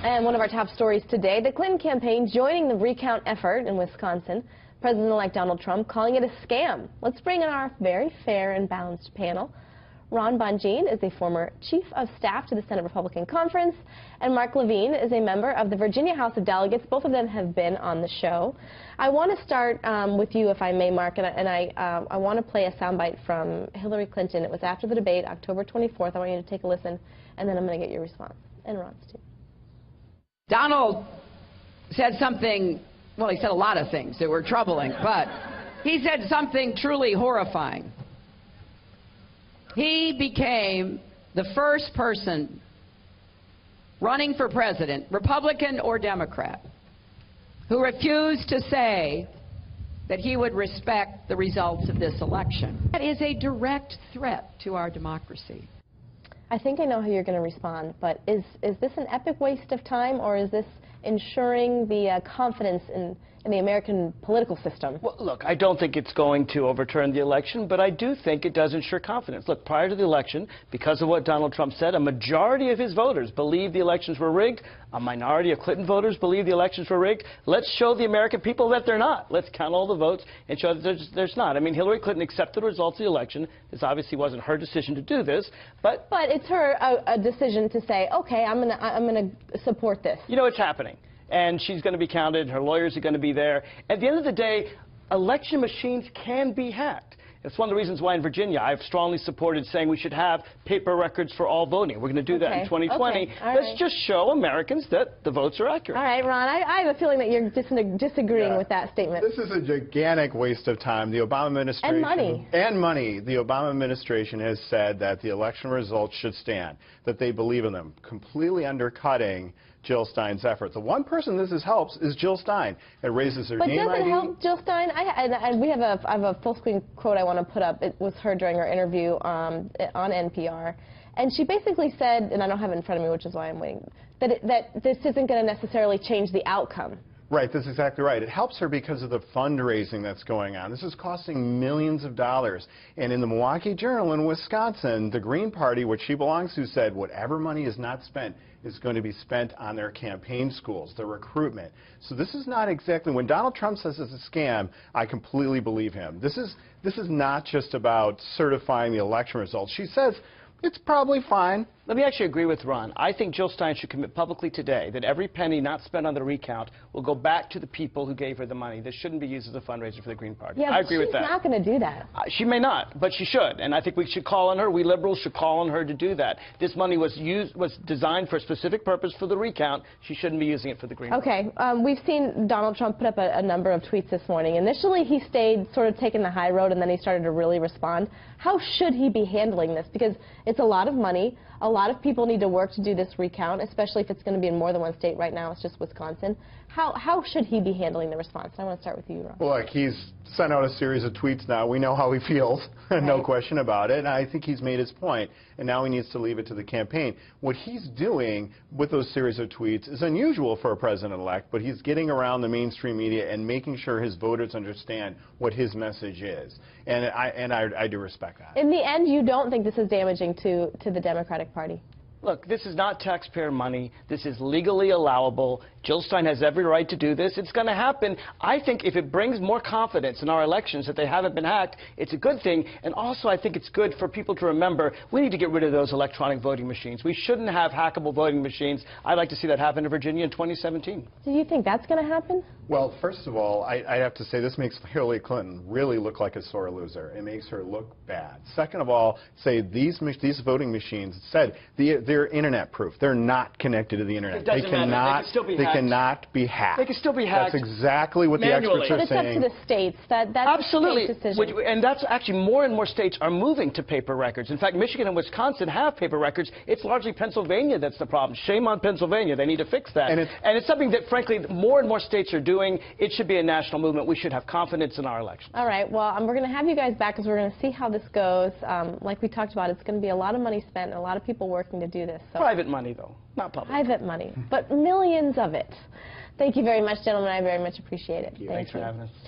And one of our top stories today, the Clinton campaign joining the recount effort in Wisconsin. President-elect Donald Trump calling it a scam. Let's bring in our very fair and balanced panel. Ron Bonjean is a former chief of staff to the Senate Republican Conference, and Mark Levine is a member of the Virginia House of Delegates. Both of them have been on the show. I want to start with you, if I may, Mark, and I want to play a soundbite from Hillary Clinton. It was after the debate, October 24th. I want you to take a listen, and then I'm going to get your response, and Ron's too. Donald said something, well, he said a lot of things that were troubling, but he said something truly horrifying. He became the first person running for president, Republican or Democrat, who refused to say that he would respect the results of this election. That is a direct threat to our democracy. I think I know how you're going to respond, but is this an epic waste of time, or is this ensuring the confidence in the American political system? Well, look, I don't think it's going to overturn the election, but I do think it does ensure confidence. Look, prior to the election, because of what Donald Trump said, a majority of his voters believed the elections were rigged. A minority of Clinton voters believe the elections were rigged. Let's show the American people that they're not. Let's count all the votes and show that there's not. I mean, Hillary Clinton accepted the results of the election. This obviously wasn't her decision to do this, but it's her a decision to say, okay, I'm gonna support this. You know, it's happening. And she's going to be counted, her lawyers are going to be there. At the end of the day, election machines can be hacked. It's one of the reasons why in Virginia I've strongly supported saying we should have paper records for all voting. We're going to do that in 2020. Okay. Let's just show Americans that the votes are accurate. All right, Ron, I have a feeling that you're disagreeing with that statement. This is a gigantic waste of time. The Obama administration... And money. And money. The Obama administration has said that the election results should stand, that they believe in them, completely undercutting Jill Stein's effort. The one person this helps is Jill Stein. It raises her name ID. But does it help Jill Stein? I have a full-screen quote I want to put up. It was her during her interview on NPR. And she basically said, and I don't have it in front of me, which is why I'm waiting, that this isn't going to necessarily change the outcome. Right, that's exactly right. It helps her because of the fundraising that's going on. This is costing millions of dollars. And in the Milwaukee Journal in Wisconsin, the Green Party, which she belongs to, said whatever money is not spent is going to be spent on their campaign schools, their recruitment. So this is not exactly, when Donald Trump says it's a scam, I completely believe him. This is not just about certifying the election results. She says it's probably fine. Let me actually agree with Ron. I think Jill Stein should commit publicly today that every penny not spent on the recount will go back to the people who gave her the money. This shouldn't be used as a fundraiser for the Green Party. Yeah, I agree with that. She's not going to do that. She may not, but she should. And I think we should call on her. We liberals should call on her to do that. This money was designed for a specific purpose for the recount. She shouldn't be using it for the Green Party. Okay. We've seen Donald Trump put up a number of tweets this morning. Initially, he stayed sort of taking the high road, and then he started to really respond. How should he be handling this? Because it's a lot of money. A lot of people need to work to do this recount, especially if it's going to be in more than one state. Right now, it's just Wisconsin. How should he be handling the response? I want to start with you, Ron. Well, look, he's sent out a series of tweets now. We know how he feels, no question about it. And I think he's made his point, and now he needs to leave it to the campaign. What he's doing with those series of tweets is unusual for a president-elect, but he's getting around the mainstream media and making sure his voters understand what his message is. And I do respect that. In the end, you don't think this is damaging to the Democratic Party? Look, this is not taxpayer money. This is legally allowable. Jill Stein has every right to do this. It's going to happen. I think if it brings more confidence in our elections that they haven't been hacked, it's a good thing. And also, I think it's good for people to remember we need to get rid of those electronic voting machines. We shouldn't have hackable voting machines. I'd like to see that happen in Virginia in 2017. Do you think that's going to happen? Well, first of all, I have to say this makes Hillary Clinton really look like a sore loser. It makes her look bad. Second of all, say these voting machines said they're internet proof. They're not connected to the internet. It doesn't matter. They can still be hacked. They cannot be hacked. They can still be hacked. That's exactly what manually. The experts are saying. But it's up to the states. That's absolutely. a state decision. And that's actually more and more states are moving to paper records. In fact, Michigan and Wisconsin have paper records. It's largely Pennsylvania that's the problem. Shame on Pennsylvania. They need to fix that. And it's something that, frankly, more and more states are doing. It should be a national movement. We should have confidence in our elections. All right. Well, we're going to have you guys back because we're going to see how this goes. Like we talked about, it's going to be a lot of money spent and a lot of people working to do this. So. Private money, though, not public. Private money, but millions of it. Thank you very much, gentlemen. I very much appreciate it. Thanks for having us.